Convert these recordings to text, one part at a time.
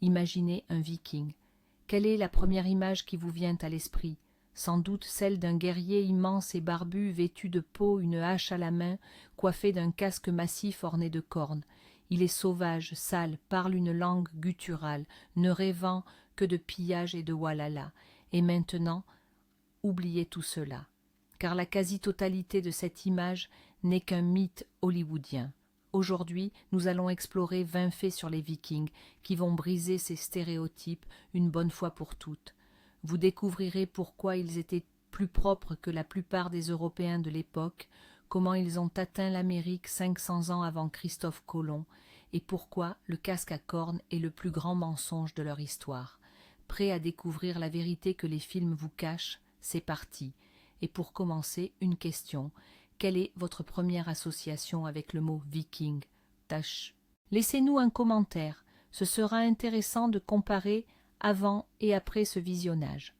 Imaginez un viking. Quelle est la première image qui vous vient à l'esprit? Sans doute celle d'un guerrier immense et barbu, vêtu de peau, une hache à la main, coiffé d'un casque massif orné de cornes. Il est sauvage, sale, parle une langue gutturale, ne rêvant que de pillage et de walala. Et maintenant, oubliez tout cela, car la quasi-totalité de cette image n'est qu'un mythe hollywoodien. Aujourd'hui, nous allons explorer 20 faits sur les Vikings qui vont briser ces stéréotypes une bonne fois pour toutes. Vous découvrirez pourquoi ils étaient plus propres que la plupart des Européens de l'époque, comment ils ont atteint l'Amérique 500 ans avant Christophe Colomb, et pourquoi le casque à cornes est le plus grand mensonge de leur histoire. Prêt à découvrir la vérité que les films vous cachent? C'est parti. Et pour commencer, une question. Quelle est votre première association avec le mot viking? Tâche. Laissez-nous un commentaire. Ce sera intéressant de comparer avant et après ce visionnage.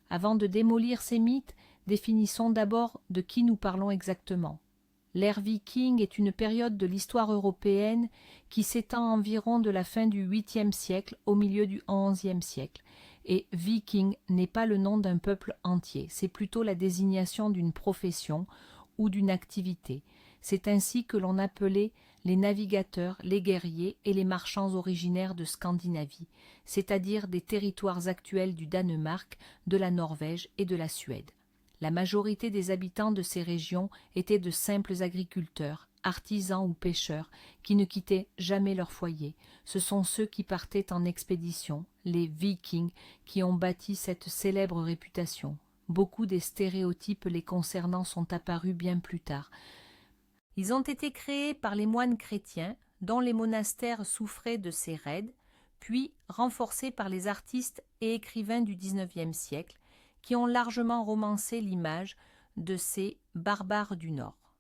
Avant de démolir ces mythes, définissons d'abord de qui nous parlons exactement. L'ère viking est une période de l'histoire européenne qui s'étend environ de la fin du 8e siècle au milieu du 11e siècle. Et viking n'est pas le nom d'un peuple entier, c'est plutôt la désignation d'une profession ou d'une activité. C'est ainsi que l'on appelait les navigateurs, les guerriers et les marchands originaires de Scandinavie, c'est-à-dire des territoires actuels du Danemark, de la Norvège et de la Suède. La majorité des habitants de ces régions étaient de simples agriculteurs, artisans ou pêcheurs, qui ne quittaient jamais leur foyer. Ce sont ceux qui partaient en expédition, les Vikings, qui ont bâti cette célèbre réputation. Beaucoup des stéréotypes les concernant sont apparus bien plus tard. Ils ont été créés par les moines chrétiens, dont les monastères souffraient de ces raids, puis renforcés par les artistes et écrivains du XIXe siècle, qui ont largement romancé l'image de ces barbares du Nord.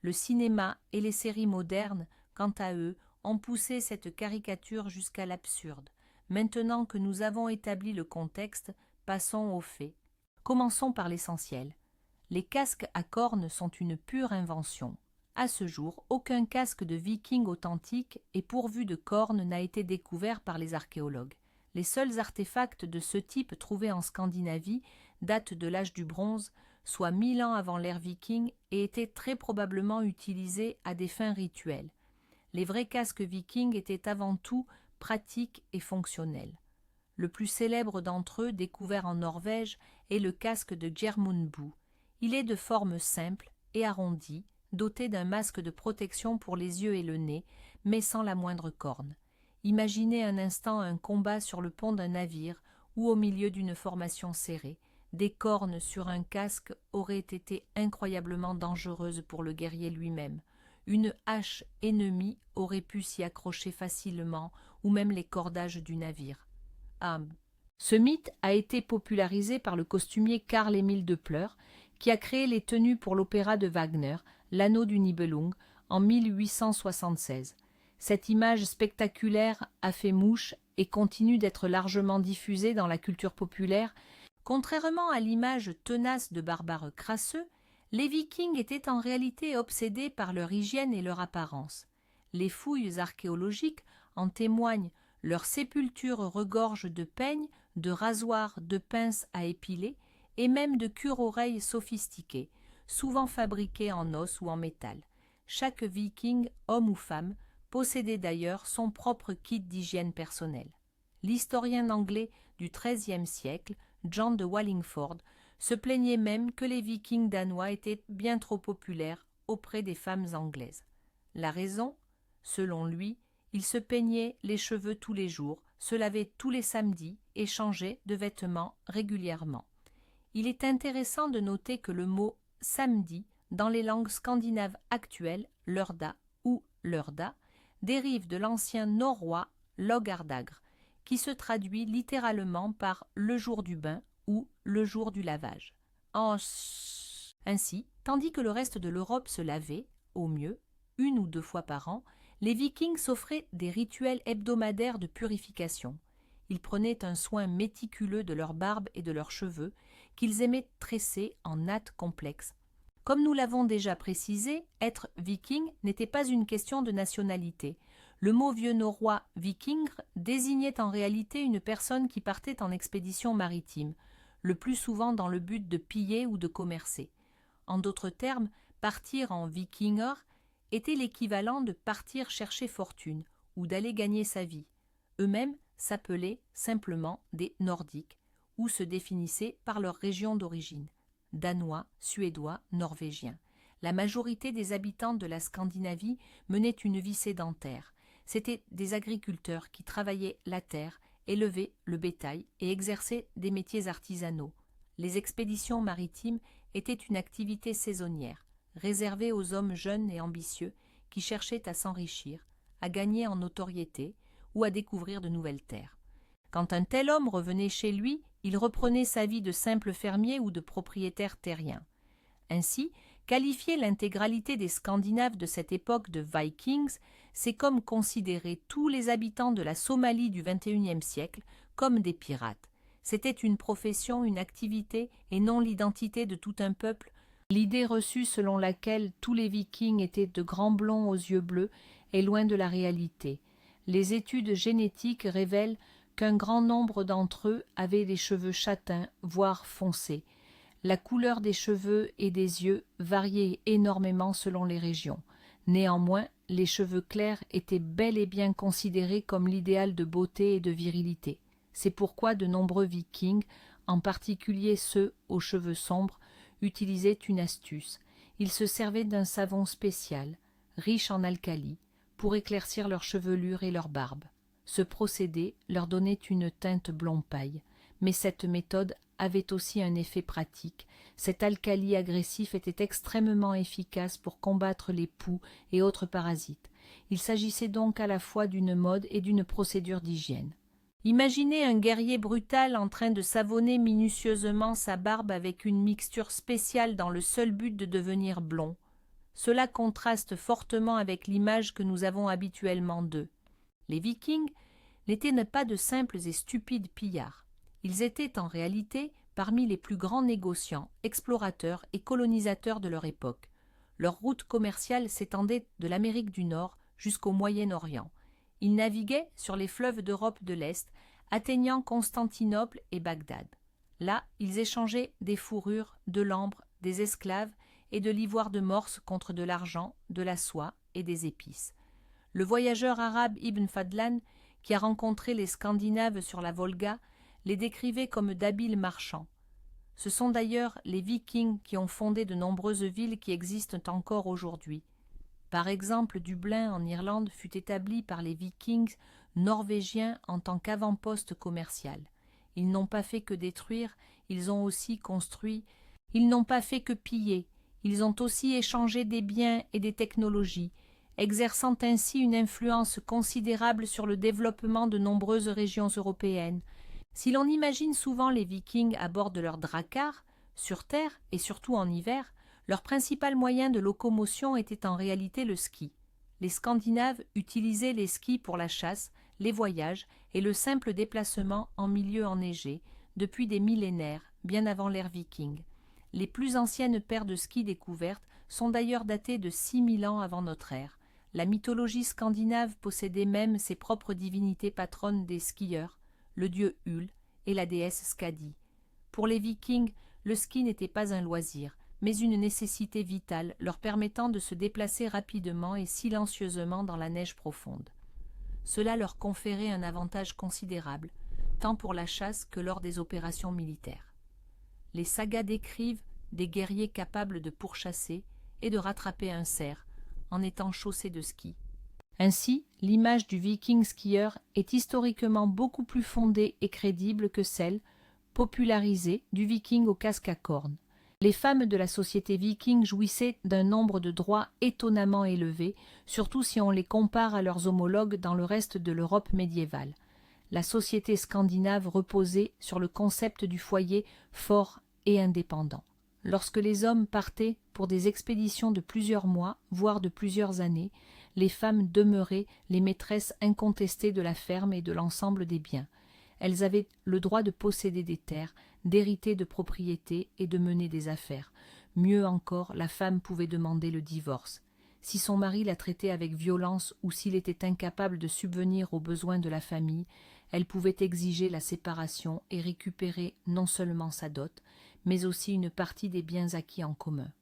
Le cinéma et les séries modernes, quant à eux, ont poussé cette caricature jusqu'à l'absurde. Maintenant que nous avons établi le contexte, passons aux faits. Commençons par l'essentiel. Les casques à cornes sont une pure invention. À ce jour, aucun casque de viking authentique et pourvu de cornes n'a été découvert par les archéologues. Les seuls artefacts de ce type trouvés en Scandinavie datent de l'âge du bronze, soit 1000 ans avant l'ère viking, et étaient très probablement utilisés à des fins rituelles. Les vrais casques vikings étaient avant tout pratiques et fonctionnels. Le plus célèbre d'entre eux, découvert en Norvège, est le casque de Gjermundbu. Il est de forme simple et arrondie, doté d'un masque de protection pour les yeux et le nez, mais sans la moindre corne. Imaginez un instant un combat sur le pont d'un navire ou au milieu d'une formation serrée. Des cornes sur un casque auraient été incroyablement dangereuses pour le guerrier lui-même. Une hache ennemie aurait pu s'y accrocher facilement, ou même les cordages du navire. Ce mythe a été popularisé par le costumier Karl-Emil de Pleur, qui a créé les tenues pour l'opéra de Wagner, L'Anneau du Nibelung, en 1876. Cette image spectaculaire a fait mouche et continue d'être largement diffusée dans la culture populaire. Contrairement à l'image tenace de barbares crasseux, les Vikings étaient en réalité obsédés par leur hygiène et leur apparence. Les fouilles archéologiques en témoignent. Leurs sépultures regorgent de peignes, de rasoirs, de pinces à épiler et même de cure-oreilles sophistiquées, souvent fabriquées en os ou en métal. Chaque viking, homme ou femme, possédait d'ailleurs son propre kit d'hygiène personnelle. L'historien anglais du XIIIe siècle, John de Wallingford, se plaignait même que les vikings danois étaient bien trop populaires auprès des femmes anglaises. La raison? Selon lui, ils se peignaient les cheveux tous les jours, se lavaient tous les samedis et changeaient de vêtements régulièrement. Il est intéressant de noter que le mot « samedi » dans les langues scandinaves actuelles, lørdag ou lørdag, dérive de l'ancien norrois logardagr, qui se traduit littéralement par « le jour du bain » ou « le jour du lavage ». Ainsi, tandis que le reste de l'Europe se lavait, au mieux, 1 ou 2 fois par an, les Vikings s'offraient des rituels hebdomadaires de purification. Ils prenaient un soin méticuleux de leur barbe et de leurs cheveux, qu'ils aimaient tresser en nattes complexes. Comme nous l'avons déjà précisé, être viking n'était pas une question de nationalité. Le mot vieux norrois viking désignait en réalité une personne qui partait en expédition maritime, le plus souvent dans le but de piller ou de commercer. En d'autres termes, partir en vikinger était l'équivalent de partir chercher fortune ou d'aller gagner sa vie. Eux-mêmes s'appelaient simplement des Nordiques ou se définissaient par leur région d'origine, danois, suédois, norvégiens. La majorité des habitants de la Scandinavie menaient une vie sédentaire. C'étaient des agriculteurs qui travaillaient la terre, élevaient le bétail et exerçaient des métiers artisanaux. Les expéditions maritimes étaient une activité saisonnière, réservée aux hommes jeunes et ambitieux qui cherchaient à s'enrichir, à gagner en notoriété ou à découvrir de nouvelles terres. Quand un tel homme revenait chez lui, il reprenait sa vie de simple fermier ou de propriétaire terrien. Ainsi, qualifier l'intégralité des Scandinaves de cette époque de Vikings, c'est comme considérer tous les habitants de la Somalie du XXIe siècle comme des pirates. C'était une profession, une activité, et non l'identité de tout un peuple. L'idée reçue selon laquelle tous les Vikings étaient de grands blonds aux yeux bleus est loin de la réalité. Les études génétiques révèlent qu'un grand nombre d'entre eux avaient les cheveux châtains, voire foncés. La couleur des cheveux et des yeux variait énormément selon les régions. Néanmoins, les cheveux clairs étaient bel et bien considérés comme l'idéal de beauté et de virilité. C'est pourquoi de nombreux Vikings, en particulier ceux aux cheveux sombres, utilisaient une astuce. Ils se servaient d'un savon spécial, riche en alcali, pour éclaircir leur chevelure et leur barbe. Ce procédé leur donnait une teinte blond paille, mais cette méthode avait aussi un effet pratique. Cet alcali agressif était extrêmement efficace pour combattre les poux et autres parasites. Il s'agissait donc à la fois d'une mode et d'une procédure d'hygiène. Imaginez un guerrier brutal en train de savonner minutieusement sa barbe avec une mixture spéciale dans le seul but de devenir blond. Cela contraste fortement avec l'image que nous avons habituellement d'eux. Les Vikings n'étaient pas de simples et stupides pillards. Ils étaient en réalité parmi les plus grands négociants, explorateurs et colonisateurs de leur époque. Leur route commerciale s'étendait de l'Amérique du Nord jusqu'au Moyen-Orient. Ils naviguaient sur les fleuves d'Europe de l'Est, atteignant Constantinople et Bagdad. Là, ils échangeaient des fourrures, de l'ambre, des esclaves et de l'ivoire de Morse contre de l'argent, de la soie et des épices. Le voyageur arabe Ibn Fadlan, qui a rencontré les Scandinaves sur la Volga, les décrivait comme d'habiles marchands. Ce sont d'ailleurs les Vikings qui ont fondé de nombreuses villes qui existent encore aujourd'hui. Par exemple, Dublin en Irlande fut établi par les Vikings norvégiens en tant qu'avant-poste commercial. Ils n'ont pas fait que détruire, ils ont aussi construit. Ils n'ont pas fait que piller, ils ont aussi échangé des biens et des technologies, exerçant ainsi une influence considérable sur le développement de nombreuses régions européennes. Si l'on imagine souvent les Vikings à bord de leurs dracars, sur terre et surtout en hiver, leur principal moyen de locomotion était en réalité le ski. Les Scandinaves utilisaient les skis pour la chasse, les voyages et le simple déplacement en milieu enneigé, depuis des millénaires, bien avant l'ère viking. Les plus anciennes paires de skis découvertes sont d'ailleurs datées de 6000 ans avant notre ère. La mythologie scandinave possédait même ses propres divinités patronnes des skieurs, le dieu Hul et la déesse Skadi. Pour les Vikings, le ski n'était pas un loisir, mais une nécessité vitale leur permettant de se déplacer rapidement et silencieusement dans la neige profonde. Cela leur conférait un avantage considérable, tant pour la chasse que lors des opérations militaires. Les sagas décrivent des guerriers capables de pourchasser et de rattraper un cerf, en étant chaussés de skis. Ainsi, l'image du viking skieur est historiquement beaucoup plus fondée et crédible que celle, popularisée, du viking au casque à cornes. Les femmes de la société viking jouissaient d'un nombre de droits étonnamment élevé, surtout si on les compare à leurs homologues dans le reste de l'Europe médiévale. La société scandinave reposait sur le concept du foyer fort et indépendant. Lorsque les hommes partaient pour des expéditions de plusieurs mois, voire de plusieurs années, les femmes demeuraient les maîtresses incontestées de la ferme et de l'ensemble des biens. Elles avaient le droit de posséder des terres, d'hériter de propriétés et de mener des affaires. Mieux encore, la femme pouvait demander le divorce. Si son mari la traitait avec violence ou s'il était incapable de subvenir aux besoins de la famille, elle pouvait exiger la séparation et récupérer non seulement sa dot, mais aussi une partie des biens acquis en commun.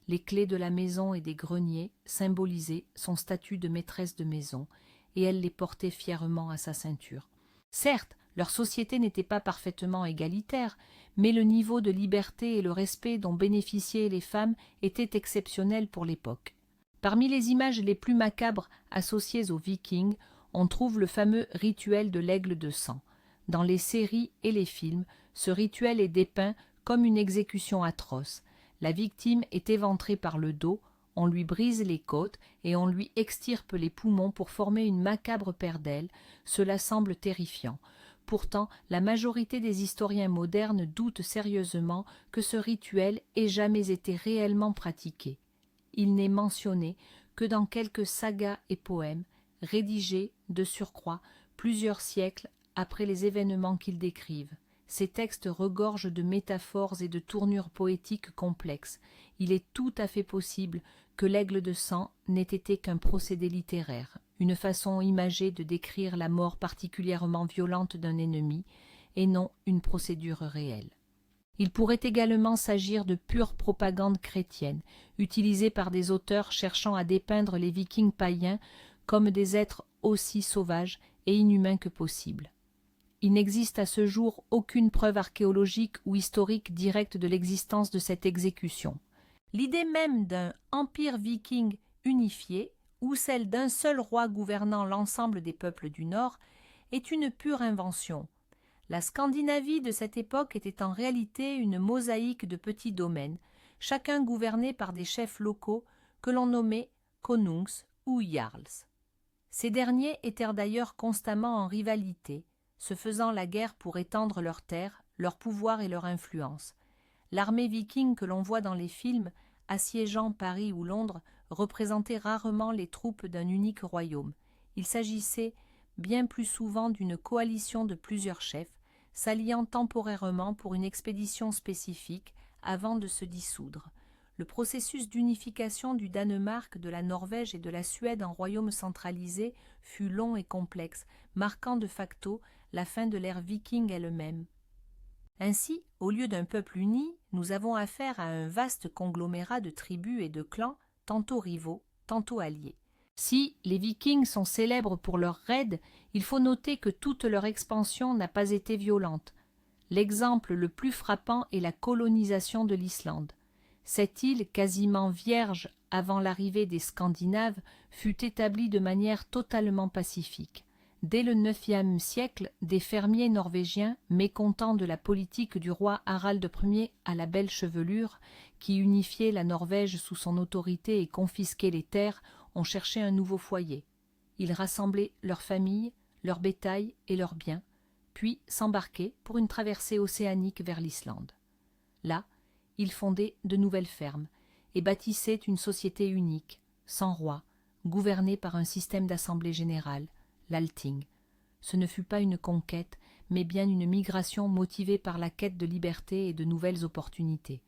Les clés de la maison et des greniers symbolisaient son statut de maîtresse de maison, et elle les portait fièrement à sa ceinture. Certes, leur société n'était pas parfaitement égalitaire, mais le niveau de liberté et le respect dont bénéficiaient les femmes était exceptionnel pour l'époque. Parmi les images les plus macabres associées aux Vikings, on trouve le fameux rituel de l'aigle de sang. Dans les séries et les films, ce rituel est dépeint comme une exécution atroce. La victime est éventrée par le dos, on lui brise les côtes et on lui extirpe les poumons pour former une macabre paire d'ailes. Cela semble terrifiant. Pourtant, la majorité des historiens modernes doutent sérieusement que ce rituel ait jamais été réellement pratiqué. Il n'est mentionné que dans quelques sagas et poèmes, rédigés, de surcroît, plusieurs siècles après les événements qu'ils décrivent. Ces textes regorgent de métaphores et de tournures poétiques complexes. Il est tout à fait possible que l'aigle de sang n'ait été qu'un procédé littéraire, une façon imagée de décrire la mort particulièrement violente d'un ennemi, et non une procédure réelle. Il pourrait également s'agir de pure propagande chrétienne, utilisée par des auteurs cherchant à dépeindre les Vikings païens comme des êtres aussi sauvages et inhumains que possible. Il n'existe à ce jour aucune preuve archéologique ou historique directe de l'existence de cette exécution. L'idée même d'un empire viking unifié, ou celle d'un seul roi gouvernant l'ensemble des peuples du Nord, est une pure invention. La Scandinavie de cette époque était en réalité une mosaïque de petits domaines, chacun gouverné par des chefs locaux que l'on nommait konungs ou jarls. Ces derniers étaient d'ailleurs constamment en rivalité, se faisant la guerre pour étendre leurs terres, leur pouvoir et leur influence. L'armée viking que l'on voit dans les films, assiégeant Paris ou Londres, représentait rarement les troupes d'un unique royaume. Il s'agissait bien plus souvent d'une coalition de plusieurs chefs, s'alliant temporairement pour une expédition spécifique avant de se dissoudre. Le processus d'unification du Danemark, de la Norvège et de la Suède en royaume centralisé fut long et complexe, marquant de facto la fin de l'ère viking elle-même. Ainsi, au lieu d'un peuple uni, nous avons affaire à un vaste conglomérat de tribus et de clans, tantôt rivaux, tantôt alliés. Si les Vikings sont célèbres pour leurs raids, il faut noter que toute leur expansion n'a pas été violente. L'exemple le plus frappant est la colonisation de l'Islande. Cette île, quasiment vierge avant l'arrivée des Scandinaves, fut établie de manière totalement pacifique. Dès le IXe siècle, des fermiers norvégiens, mécontents de la politique du roi Harald Ier à la belle chevelure, qui unifiait la Norvège sous son autorité et confisquait les terres, ont cherché un nouveau foyer. Ils rassemblaient leurs familles, leur bétail et leurs biens, puis s'embarquaient pour une traversée océanique vers l'Islande. Là, ils fondaient de nouvelles fermes et bâtissaient une société unique, sans roi, gouvernée par un système d'assemblée générale, l'Althing. Ce ne fut pas une conquête, mais bien une migration motivée par la quête de liberté et de nouvelles opportunités.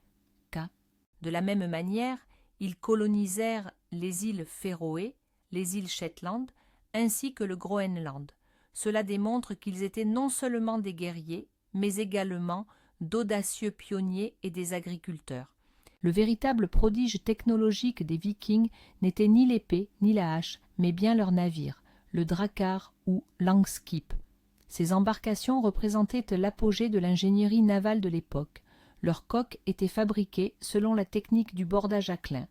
De la même manière, ils colonisèrent les îles Féroé, les îles Shetland, ainsi que le Groenland. Cela démontre qu'ils étaient non seulement des guerriers, mais également d'audacieux pionniers et des agriculteurs. Le véritable prodige technologique des Vikings n'était ni l'épée ni la hache, mais bien leur navire, le Drakkar ou Langskip. Ces embarcations représentaient l'apogée de l'ingénierie navale de l'époque. Leurs coques étaient fabriquées selon la technique du bordage à clin,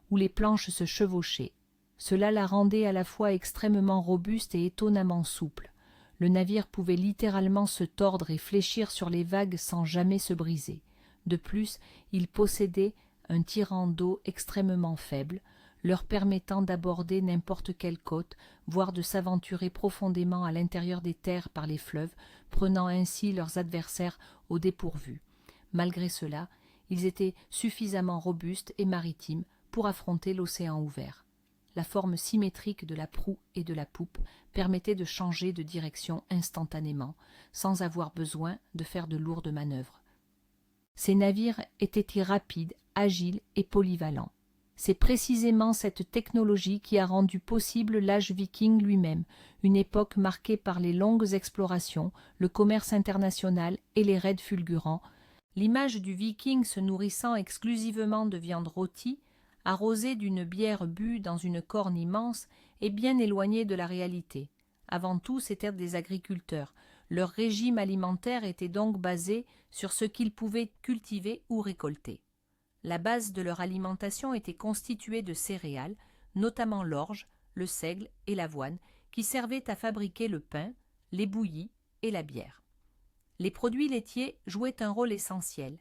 où les planches se chevauchaient. Cela la rendait à la fois extrêmement robuste et étonnamment souple. Le navire pouvait littéralement se tordre et fléchir sur les vagues sans jamais se briser. De plus, il possédait un tirant d'eau extrêmement faible, leur permettant d'aborder n'importe quelle côte, voire de s'aventurer profondément à l'intérieur des terres par les fleuves, prenant ainsi leurs adversaires au dépourvu. Malgré cela, ils étaient suffisamment robustes et maritimes pour affronter l'océan ouvert. La forme symétrique de la proue et de la poupe permettait de changer de direction instantanément, sans avoir besoin de faire de lourdes manœuvres. Ces navires étaient rapides, agiles et polyvalents. C'est précisément cette technologie qui a rendu possible l'âge viking lui-même, une époque marquée par les longues explorations, le commerce international et les raids fulgurants. L'image du viking se nourrissant exclusivement de viande rôtie, arrosée d'une bière bue dans une corne immense, est bien éloignée de la réalité. Avant tout, c'étaient des agriculteurs. Leur régime alimentaire était donc basé sur ce qu'ils pouvaient cultiver ou récolter. La base de leur alimentation était constituée de céréales, notamment l'orge, le seigle et l'avoine, qui servaient à fabriquer le pain, les bouillies et la bière. Les produits laitiers jouaient un rôle essentiel.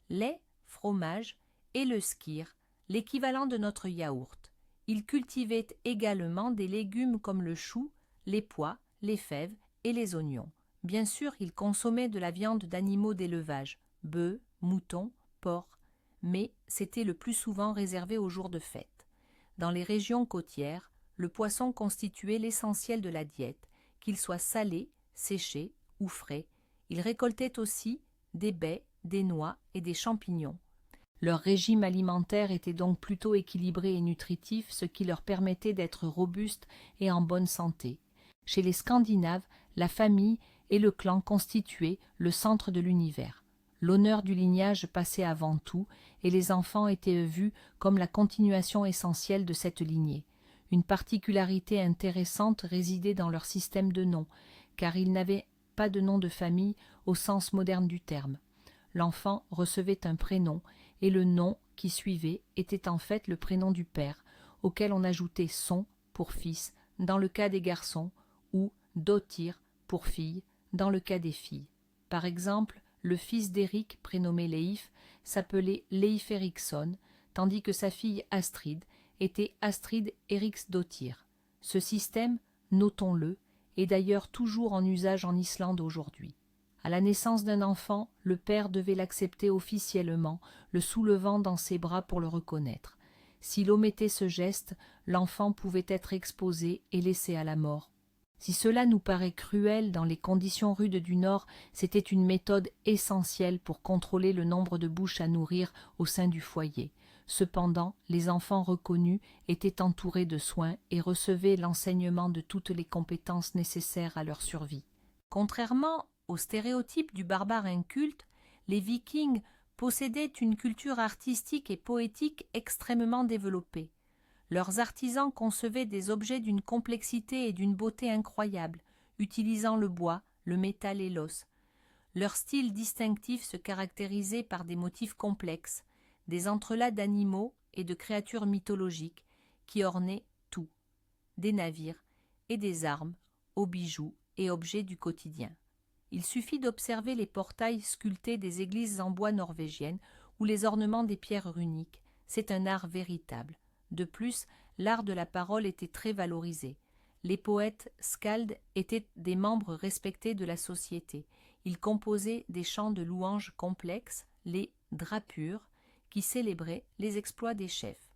Lait, fromage et le skyr, l'équivalent de notre yaourt. Ils cultivaient également des légumes comme le chou, les pois, les fèves et les oignons. Bien sûr, ils consommaient de la viande d'animaux d'élevage, bœufs, moutons, porcs, mais c'était le plus souvent réservé aux jours de fête. Dans les régions côtières, le poisson constituait l'essentiel de la diète, qu'il soit salé, séché ou frais. Ils récoltaient aussi des baies, des noix et des champignons. Leur régime alimentaire était donc plutôt équilibré et nutritif, ce qui leur permettait d'être robustes et en bonne santé. Chez les Scandinaves, la famille et le clan constituaient le centre de l'univers. L'honneur du lignage passait avant tout, et les enfants étaient vus comme la continuation essentielle de cette lignée. Une particularité intéressante résidait dans leur système de noms, car ils n'avaient pas de nom de famille au sens moderne du terme. L'enfant recevait un prénom, et le nom qui suivait était en fait le prénom du père, auquel on ajoutait son pour fils, dans le cas des garçons, ou dottir pour fille, dans le cas des filles. Par exemple, le fils d'Éric, prénommé Leif, s'appelait Leif Eriksson, tandis que sa fille Astrid était Astrid Eriksdottir. Ce système, notons-le, est d'ailleurs toujours en usage en Islande aujourd'hui. À la naissance d'un enfant, le père devait l'accepter officiellement, le soulevant dans ses bras pour le reconnaître. S'il omettait ce geste, l'enfant pouvait être exposé et laissé à la mort. Si cela nous paraît cruel dans les conditions rudes du Nord, c'était une méthode essentielle pour contrôler le nombre de bouches à nourrir au sein du foyer. Cependant, les enfants reconnus étaient entourés de soins et recevaient l'enseignement de toutes les compétences nécessaires à leur survie. Contrairement aux stéréotypes du barbare inculte, les Vikings possédaient une culture artistique et poétique extrêmement développée. Leurs artisans concevaient des objets d'une complexité et d'une beauté incroyables, utilisant le bois, le métal et l'os. Leur style distinctif se caractérisait par des motifs complexes, des entrelacs d'animaux et de créatures mythologiques qui ornaient tout, des navires et des armes, aux bijoux et objets du quotidien. Il suffit d'observer les portails sculptés des églises en bois norvégiennes ou les ornements des pierres runiques. C'est un art véritable. De plus, l'art de la parole était très valorisé. Les poètes skalds étaient des membres respectés de la société. Ils composaient des chants de louanges complexes, les drapures, qui célébraient les exploits des chefs.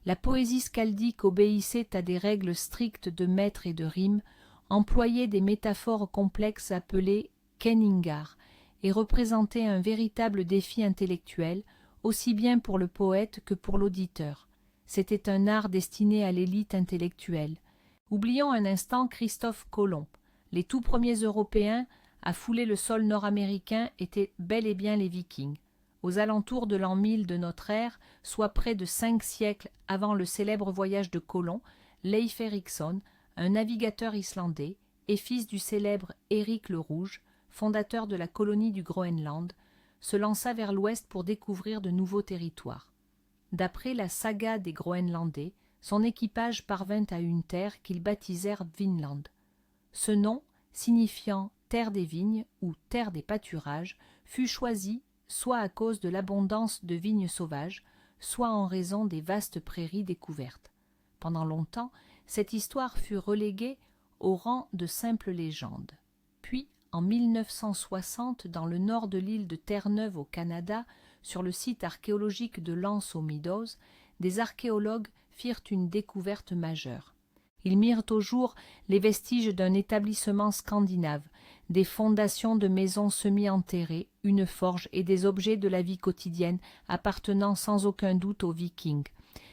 La poésie skaldique obéissait à des règles strictes de mètre et de rime, employait des métaphores complexes appelées kenningar et représentait un véritable défi intellectuel, aussi bien pour le poète que pour l'auditeur. C'était un art destiné à l'élite intellectuelle. Oublions un instant Christophe Colomb. Les tout premiers Européens à fouler le sol nord-américain étaient bel et bien les Vikings. Aux alentours de l'an 1000 de notre ère, soit près de 5 siècles avant le célèbre voyage de Colomb, Leif Eriksson, un navigateur islandais, et fils du célèbre Éric le Rouge, fondateur de la colonie du Groenland, se lança vers l'ouest pour découvrir de nouveaux territoires. D'après la saga des Groenlandais, son équipage parvint à une terre qu'ils baptisèrent Vinland. Ce nom, signifiant « terre des vignes » ou « terre des pâturages », fut choisi soit à cause de l'abondance de vignes sauvages, soit en raison des vastes prairies découvertes. Pendant longtemps, cette histoire fut reléguée au rang de simple légende. Puis, en 1960, dans le nord de l'île de Terre-Neuve au Canada, sur le site archéologique de Lance aux Meadows, des archéologues firent une découverte majeure. Ils mirent au jour les vestiges d'un établissement scandinave, des fondations de maisons semi-enterrées, une forge et des objets de la vie quotidienne appartenant sans aucun doute aux Vikings.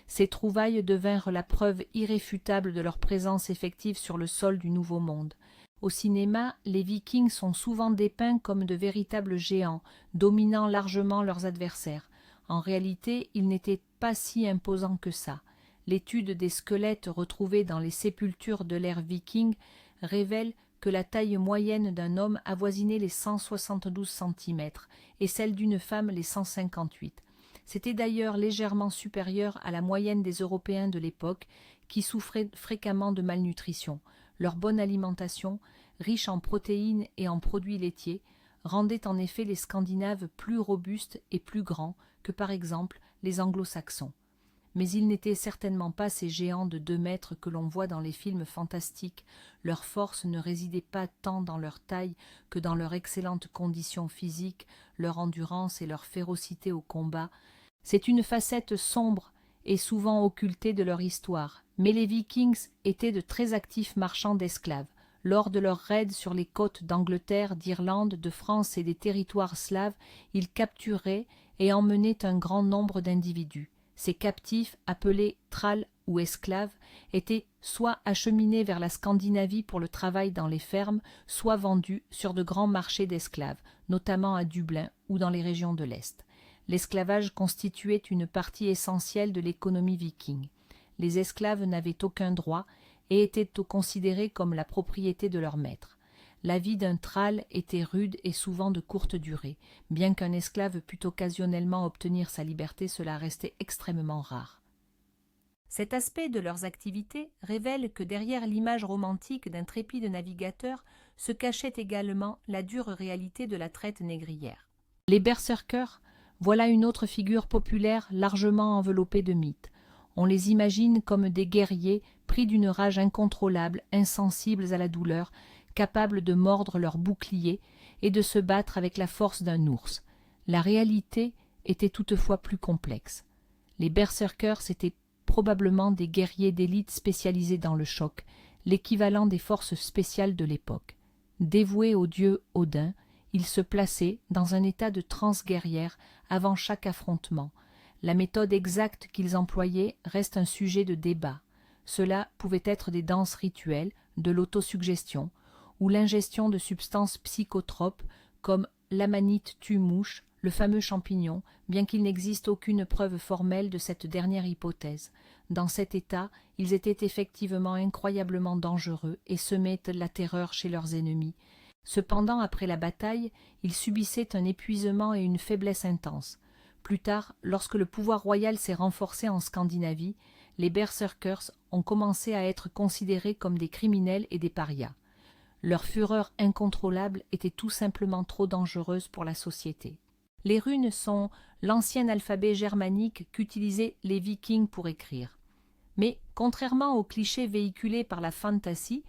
Ces trouvailles devinrent la preuve irréfutable de leur présence effective sur le sol du Nouveau Monde. Au cinéma, les Vikings sont souvent dépeints comme de véritables géants, dominant largement leurs adversaires. En réalité, ils n'étaient pas si imposants que ça. L'étude des squelettes retrouvés dans les sépultures de l'ère viking révèle que la taille moyenne d'un homme avoisinait les 172 cm et celle d'une femme les 158. C'était d'ailleurs légèrement supérieur à la moyenne des Européens de l'époque qui souffraient fréquemment de malnutrition. Leur bonne alimentation, riche en protéines et en produits laitiers, rendait en effet les Scandinaves plus robustes et plus grands que par exemple les Anglo-Saxons. Mais ils n'étaient certainement pas ces géants de 2 mètres que l'on voit dans les films fantastiques. Leur force ne résidait pas tant dans leur taille que dans leur excellente condition physique, leur endurance et leur férocité au combat. C'est une facette sombre et souvent occultée de leur histoire. Mais les Vikings étaient de très actifs marchands d'esclaves. Lors de leurs raids sur les côtes d'Angleterre, d'Irlande, de France et des territoires slaves, ils capturaient et emmenaient un grand nombre d'individus. Ces captifs, appelés thralls ou esclaves, étaient soit acheminés vers la Scandinavie pour le travail dans les fermes, soit vendus sur de grands marchés d'esclaves, notamment à Dublin ou dans les régions de l'Est. L'esclavage constituait une partie essentielle de l'économie viking. Les esclaves n'avaient aucun droit et étaient considérés comme la propriété de leur maître. La vie d'un thrall était rude et souvent de courte durée. Bien qu'un esclave pût occasionnellement obtenir sa liberté, cela restait extrêmement rare. Cet aspect de leurs activités révèle que derrière l'image romantique d'intrépides navigateurs se cachait également la dure réalité de la traite négrière. Les berserkers, voilà une autre figure populaire largement enveloppée de mythes. On les imagine comme des guerriers pris d'une rage incontrôlable, insensibles à la douleur, capables de mordre leurs boucliers et de se battre avec la force d'un ours. La réalité était toutefois plus complexe. Les berserkers étaient probablement des guerriers d'élite spécialisés dans le choc, l'équivalent des forces spéciales de l'époque. Dévoués au dieu Odin, ils se plaçaient dans un état de transe guerrière avant chaque affrontement. La méthode exacte qu'ils employaient reste un sujet de débat. Cela pouvait être des danses rituelles, de l'autosuggestion, ou l'ingestion de substances psychotropes comme l'amanite tue-mouche, le fameux champignon, bien qu'il n'existe aucune preuve formelle de cette dernière hypothèse. Dans cet état, ils étaient effectivement incroyablement dangereux et semaient la terreur chez leurs ennemis. Cependant, après la bataille, ils subissaient un épuisement et une faiblesse intense. Plus tard, lorsque le pouvoir royal s'est renforcé en Scandinavie, les berserkers ont commencé à être considérés comme des criminels et des parias. Leur fureur incontrôlable était tout simplement trop dangereuse pour la société. Les runes sont l'ancien alphabet germanique qu'utilisaient les Vikings pour écrire. Mais, contrairement aux clichés véhiculés par la fantasy,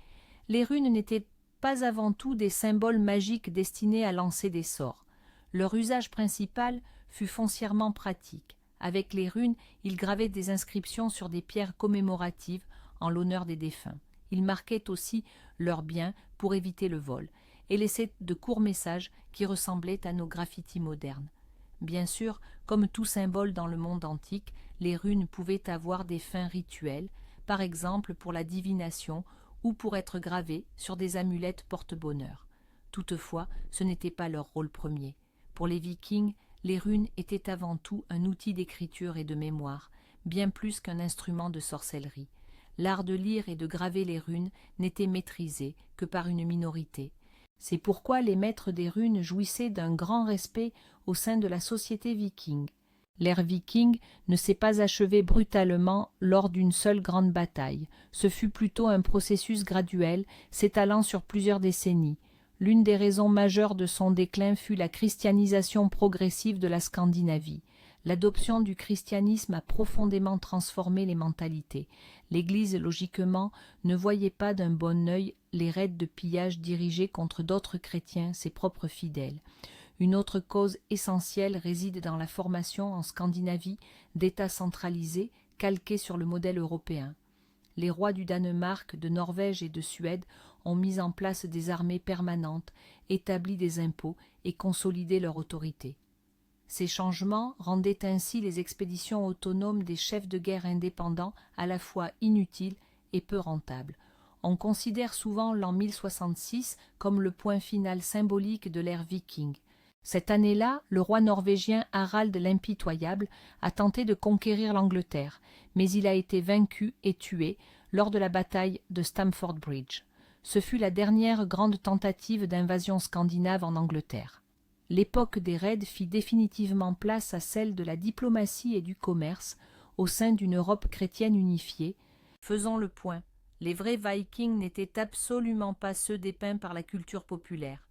les runes n'étaient pas avant tout des symboles magiques destinés à lancer des sorts. Leur usage principal fut foncièrement pratique. Avec les runes, ils gravaient des inscriptions sur des pierres commémoratives en l'honneur des défunts. Ils marquaient aussi leurs biens pour éviter le vol et laissaient de courts messages qui ressemblaient à nos graffitis modernes. Bien sûr, comme tout symbole dans le monde antique, les runes pouvaient avoir des fins rituelles, par exemple pour la divination ou pour être gravées sur des amulettes porte-bonheur. Toutefois, ce n'était pas leur rôle premier. Pour les Vikings, les runes étaient avant tout un outil d'écriture et de mémoire, bien plus qu'un instrument de sorcellerie. L'art de lire et de graver les runes n'était maîtrisé que par une minorité. C'est pourquoi les maîtres des runes jouissaient d'un grand respect au sein de la société viking. L'ère viking ne s'est pas achevée brutalement lors d'une seule grande bataille. Ce fut plutôt un processus graduel, s'étalant sur plusieurs décennies. L'une des raisons majeures de son déclin fut la christianisation progressive de la Scandinavie. L'adoption du christianisme a profondément transformé les mentalités. L'Église, logiquement, ne voyait pas d'un bon œil les raids de pillage dirigés contre d'autres chrétiens, ses propres fidèles. Une autre cause essentielle réside dans la formation en Scandinavie d'États centralisés calqués sur le modèle européen. Les rois du Danemark, de Norvège et de Suède ont mis en place des armées permanentes, établi des impôts et consolidé leur autorité. Ces changements rendaient ainsi les expéditions autonomes des chefs de guerre indépendants à la fois inutiles et peu rentables. On considère souvent l'an 1066 comme le point final symbolique de l'ère viking. Cette année-là, le roi norvégien Harald l'Impitoyable a tenté de conquérir l'Angleterre, mais il a été vaincu et tué lors de la bataille de Stamford Bridge. Ce fut la dernière grande tentative d'invasion scandinave en Angleterre. L'époque des raids fit définitivement place à celle de la diplomatie et du commerce au sein d'une Europe chrétienne unifiée. Faisons le point. Les vrais Vikings n'étaient absolument pas ceux dépeints par la culture populaire.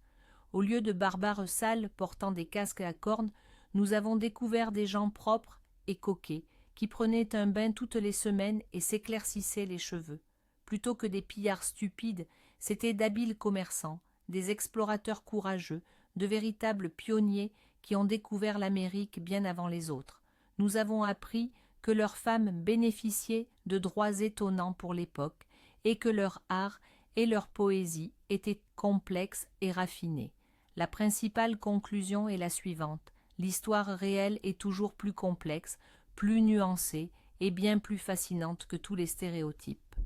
Au lieu de barbares sales portant des casques à cornes, nous avons découvert des gens propres et coquets, qui prenaient un bain toutes les semaines et s'éclaircissaient les cheveux. Plutôt que des pillards stupides, c'étaient d'habiles commerçants, des explorateurs courageux, de véritables pionniers qui ont découvert l'Amérique bien avant les autres. Nous avons appris que leurs femmes bénéficiaient de droits étonnants pour l'époque et que leur art et leur poésie étaient complexes et raffinés. La principale conclusion est la suivante. L'histoire réelle est toujours plus complexe, plus nuancée et bien plus fascinante que tous les stéréotypes.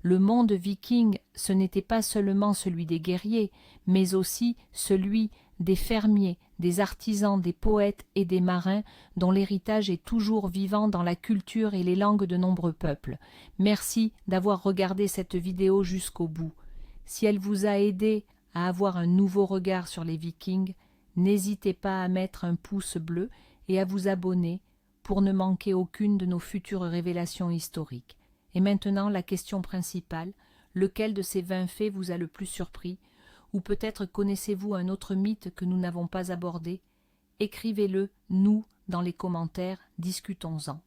Le monde viking, ce n'était pas seulement celui des guerriers, mais aussi celui des fermiers, des artisans, des poètes et des marins, dont l'héritage est toujours vivant dans la culture et les langues de nombreux peuples. Merci d'avoir regardé cette vidéo jusqu'au bout. Si elle vous a aidé à avoir un nouveau regard sur les Vikings, n'hésitez pas à mettre un pouce bleu et à vous abonner pour ne manquer aucune de nos futures révélations historiques. Et maintenant, la question principale, lequel de ces 20 faits vous a le plus surpris? Ou peut-être connaissez-vous un autre mythe que nous n'avons pas abordé? Écrivez-le, nous, dans les commentaires, discutons-en.